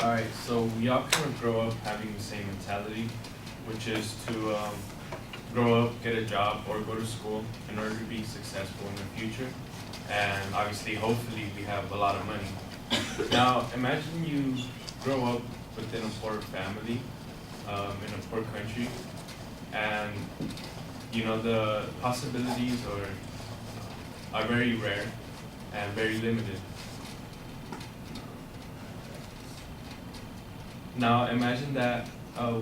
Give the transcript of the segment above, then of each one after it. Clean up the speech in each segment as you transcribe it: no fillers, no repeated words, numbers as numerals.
Alright, so we all kind of grow up having the same mentality, which is to grow up, get a job, or go to school in order to be successful in the future. And obviously, hopefully, we have a lot of money. Now, imagine you grow up within a poor family, in a poor country, and the possibilities are very rare and very limited. Now imagine that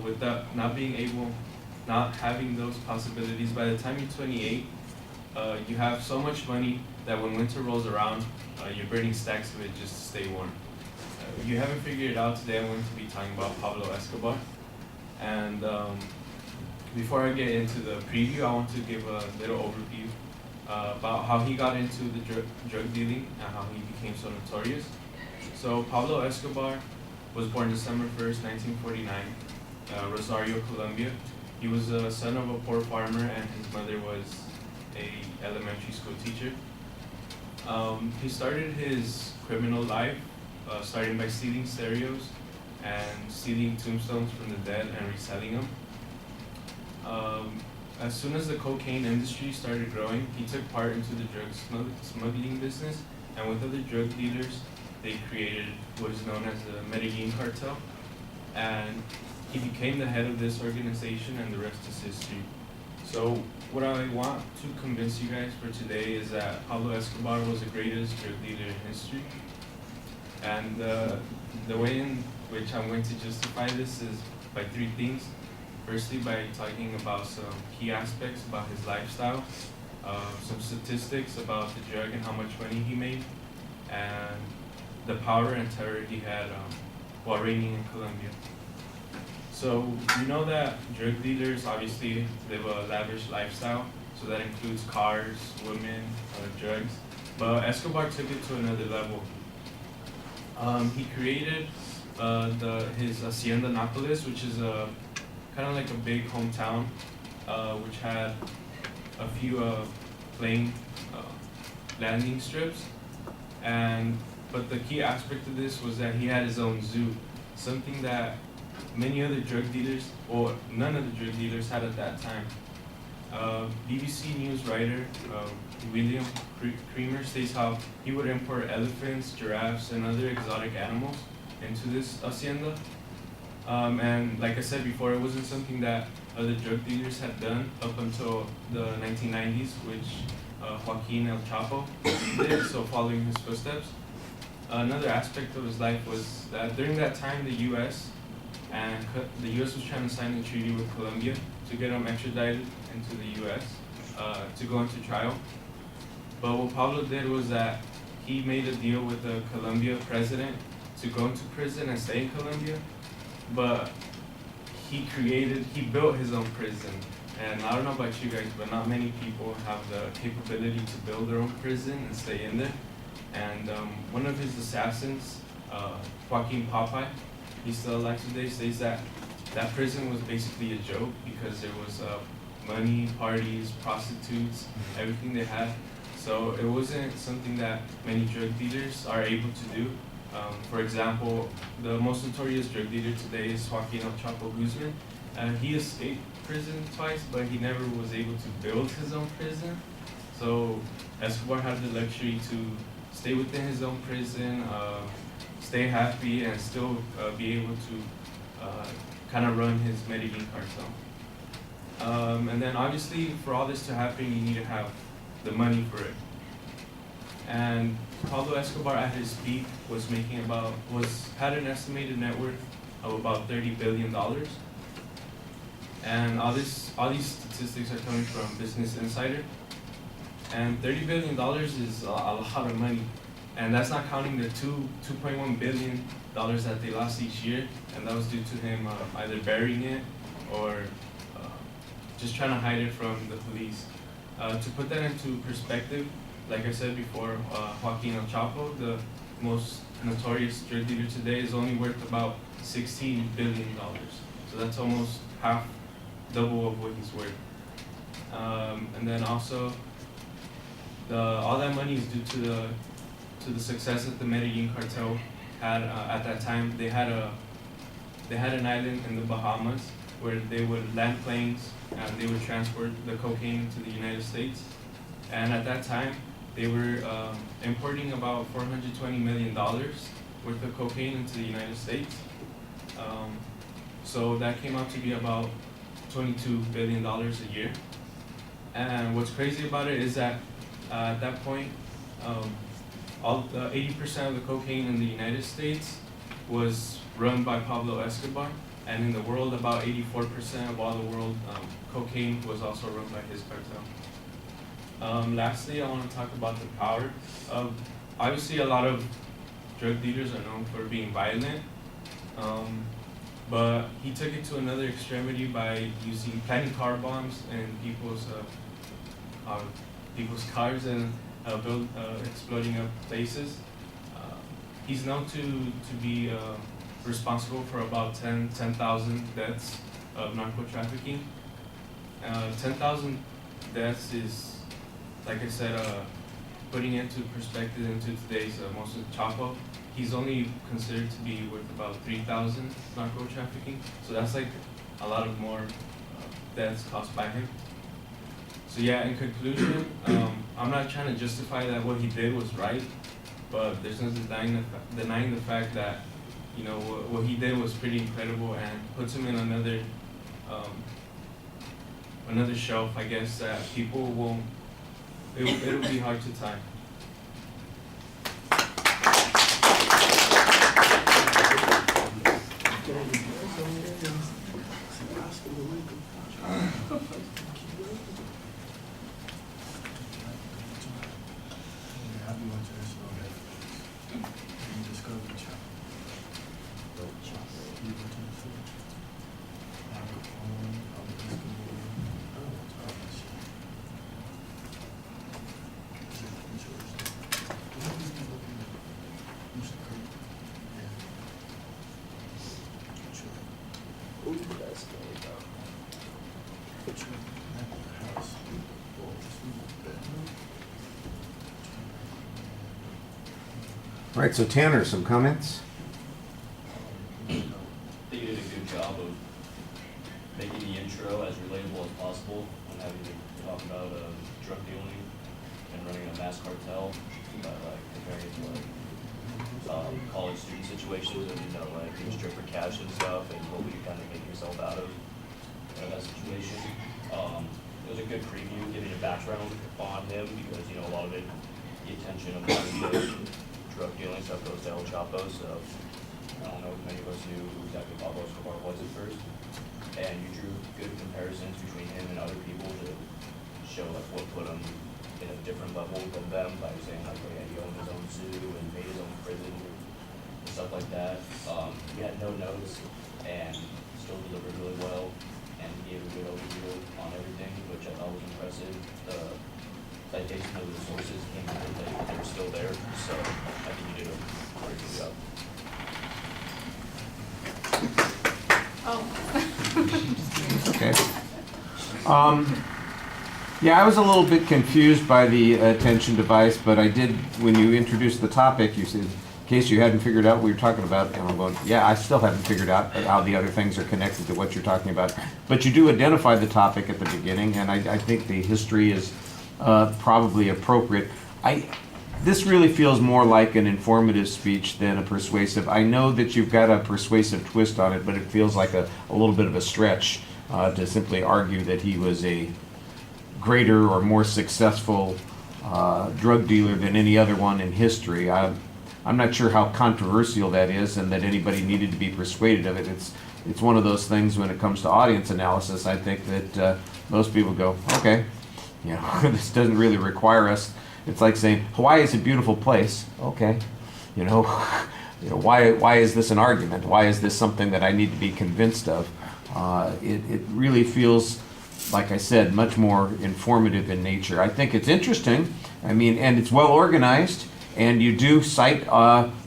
with that not having those possibilities, by the time you're 28, you have so much money that when winter rolls around, you're burning stacks of it just to stay warm. If you haven't figured it out today, I'm going to be talking about Pablo Escobar. And before I get into the preview, I want to give a little overview about how he got into the drug dealing and how he became so notorious. So Pablo Escobar was born December 1st, 1949, Rosario, Colombia. He was the son of a poor farmer, and his mother was a elementary school teacher. He started his criminal life starting by stealing stereos and stealing tombstones from the dead and reselling them. As soon as the cocaine industry started growing, he took part into the drug smuggling business, and with other drug dealers, they created what is known as the Medellin cartel, and he became the head of this organization, and the rest is history. So what I want to convince you guys for today is that Pablo Escobar was the greatest drug dealer in history, and the way in which I'm going to justify this is by three things. Firstly, by talking about some key aspects about his lifestyle, some statistics about the drug and how much money he made, and the power and terror he had while reigning in Colombia. So you know that drug dealers obviously live a lavish lifestyle, so that includes cars, women, drugs. But Escobar took it to another level. He created his Hacienda Nápoles, which is kind of like a big hometown, which had a few plane landing strips, but the key aspect of this was that he had his own zoo, something that many other drug dealers, or none of the drug dealers, had at that time. BBC News writer William Creamer states how he would import elephants, giraffes, and other exotic animals into this hacienda. And like I said before, it wasn't something that other drug dealers had done up until the 1990s, which Joaquin El Chapo did, so following his footsteps. Another aspect of his life was that during that time, the U.S. was trying to sign a treaty with Colombia to get him extradited into the U.S. To go into trial. But what Pablo did was that he made a deal with the Colombia president to go into prison and stay in Colombia, but he built his own prison. And I don't know about you guys, but not many people have the capability to build their own prison and stay in there. And one of his assassins, Joaquin Popeye, he's still alive today, states that that prison was basically a joke because there was money, parties, prostitutes, everything they had. So it wasn't something that many drug dealers are able to do. For example, the most notorious drug dealer today is Joaquin El Chapo Guzman. He escaped prison twice, but he never was able to build his own prison. So Escobar had the luxury to stay within his own prison, stay happy, and still be able to kind of run his Medellin cartel. And then obviously, for all this to happen, you need to have the money for it. And Pablo Escobar at his peak had an estimated net worth of about $30 billion. And all these statistics are coming from Business Insider. And $30 billion is a lot of money. And that's not counting the $2.1 billion that they lost each year. And that was due to him either burying it or just trying to hide it from the police. To put that into perspective, like I said before, Joaquin El Chapo, the most notorious drug dealer today, is only worth about $16 billion. So that's almost double of what he's worth. And then also, all that money is due to the success that the Medellin cartel had at that time they had an island in the Bahamas where they would land planes and they would transport the cocaine to the United States. And at that time, they were importing about $420 million worth of cocaine into the United States. So that came out to be about $22 billion a year. And what's crazy about it is that at that point, all the 80% of the cocaine in the United States was run by Pablo Escobar, and in the world, about 84% of all the world cocaine was also run by his cartel. Lastly, I want to talk about the power of, obviously a lot of drug dealers are known for being violent, but he took it to another extremity by planting car bombs in people's cars and exploding up places. He's known to be responsible for about 10,000 deaths of narco trafficking. 10,000 deaths is, like I said, putting into perspective into today's most of Chapo, he's only considered to be worth about 3,000 narco trafficking. So that's like a lot of more deaths caused by him. So yeah, in conclusion, I'm not trying to justify that what he did was right, but there's no denying the fact that, you know, what he did was pretty incredible and puts him in another shelf, I guess, that people won't, it'll be hard to tie. All right, so Tanner, some comments? I think you did a good job of making the intro as relatable as possible when having to talk about drug dealing and running a mass cartel, but comparing it to college student situations and like being stripped for cash and stuff, and what would you kind of make yourself out of that situation. It was a good preview, giving a background on him because a lot of it, the attention of drug dealing stuff goes to El Chapo, so I don't know if many of us knew who exactly Pablo Escobar was at first. And you drew good comparisons between him and other people to show like what put him in a different level than them by saying like, oh yeah, he owned his own zoo and made his own prison and stuff like that. He had no notes and still delivered really well, and he gave a good overview on everything, which I thought was impressive. The citation of the sources came out that they were still there, so I think you did a very good job. Okay. Yeah, I was a little bit confused by the attention device, but I did, when you introduced the topic, you said, in case you hadn't figured out what you're talking about, and I'm going, yeah, I still haven't figured out how the other things are connected to what you're talking about. But you do identify the topic at the beginning, and I think the history is probably appropriate. This really feels more like an informative speech than a persuasive. I know that you've got a persuasive twist on it, but it feels like a little bit of a stretch to simply argue that he was a greater or more successful drug dealer than any other one in history. I'm not sure how controversial that is and that anybody needed to be persuaded of it. It's one of those things when it comes to audience analysis, I think that most people go, okay, this doesn't really require us. It's like saying, Hawaii is a beautiful place. Okay, why is this an argument? Why is this something that I need to be convinced of? It really feels, like I said, much more informative in nature. I think it's interesting, and it's well organized, and you do cite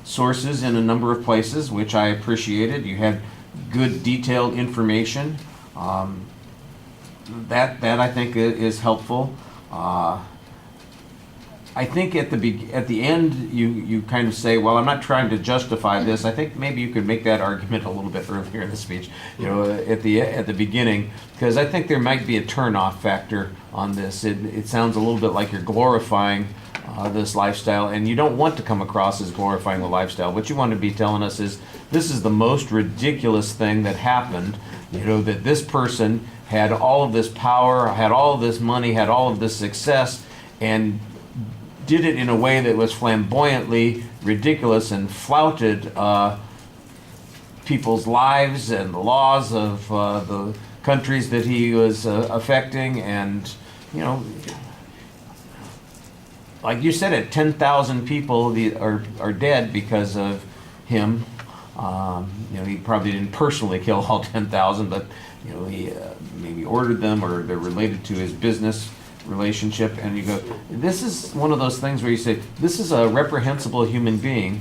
sources in a number of places, which I appreciated. You had good detailed information. That I think is helpful. I think at the end, you kind of say, well, I'm not trying to justify this. I think maybe you could make that argument a little bit earlier in the speech, at the beginning, because I think there might be a turn-off factor on this. It sounds a little bit like you're glorifying this lifestyle, and you don't want to come across as glorifying the lifestyle. What you want to be telling us is, this is the most ridiculous thing that happened, that this person had all of this power, had all of this money, had all of this success, and did it in a way that was flamboyantly ridiculous and flouted people's lives and the laws of the countries that he was affecting. And, like you said, 10,000 people are dead because of him. He probably didn't personally kill all 10,000, but he maybe ordered them, or they're related to his business relationship. And you go, this is one of those things where you say, this is a reprehensible human being,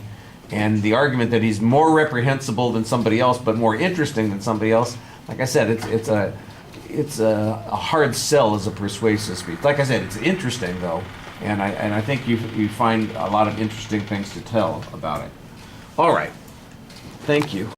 and the argument that he's more reprehensible than somebody else but more interesting than somebody else, like I said, it's a hard sell as a persuasive speech. Like I said, it's interesting though, and I think you find a lot of interesting things to tell about it. All right, thank you.